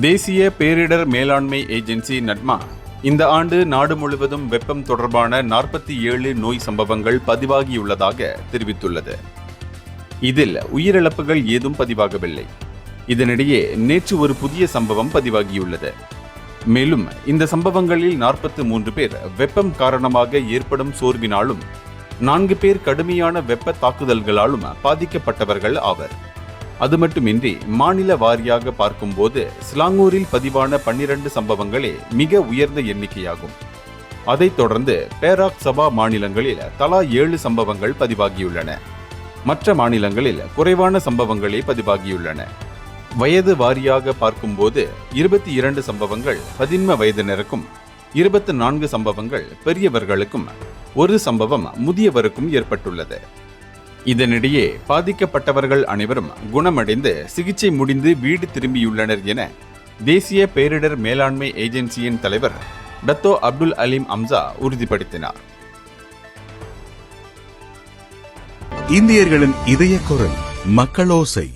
தேசிய பேரிடர் மேலாண்மை ஏஜென்சி நட்மா இந்த ஆண்டு நாடு முழுவதும் வெப்பம் தொடர்பான 47 நோய் சம்பவங்கள் பதிவாகியுள்ளதாக தெரிவித்துள்ளது. இதில் உயிரிழப்புகள் ஏதும் பதிவாகவில்லை. இதனிடையே நேற்று ஒரு புதிய சம்பவம் பதிவாகியுள்ளது. மேலும் இந்த சம்பவங்களில் 43 பேர் வெப்பம் காரணமாக ஏற்படும் சோர்வினாலும் 4 பேர் கடுமையான வெப்ப தாக்குதல்களாலும் பாதிக்கப்பட்டவர்கள் ஆவர். அது மட்டுமின்றி மாநில வாரியாக பார்க்கும்போது சிலாங்கூரில் பதிவான 12 சம்பவங்களே மிக உயர்ந்த எண்ணிக்கையாகும். அதைத் தொடர்ந்து பேராக் சபா மாநிலங்களில் தலா 7 சம்பவங்கள் பதிவாகியுள்ளன. மற்ற மாநிலங்களில் குறைவான சம்பவங்களே பதிவாகியுள்ளன. வயது வாரியாக பார்க்கும்போது 22 சம்பவங்கள் 13 வயதினருக்கும், 24 சம்பவங்கள் பெரியவர்களுக்கும், ஒரு சம்பவம் முதியவருக்கும் ஏற்பட்டுள்ளது. இதனிடையே பாதிக்கப்பட்டவர்கள் அனைவரும் குணமடைந்து சிகிச்சை முடிந்து வீடு திரும்பியுள்ளனர் என தேசிய பேரிடர் மேலாண்மை ஏஜென்சியின் தலைவர் டத்தோ அப்துல் அலீம் அம்சா உறுதிப்படுத்தினார். இந்தியர்களின் இதய குரல் மக்களோசை.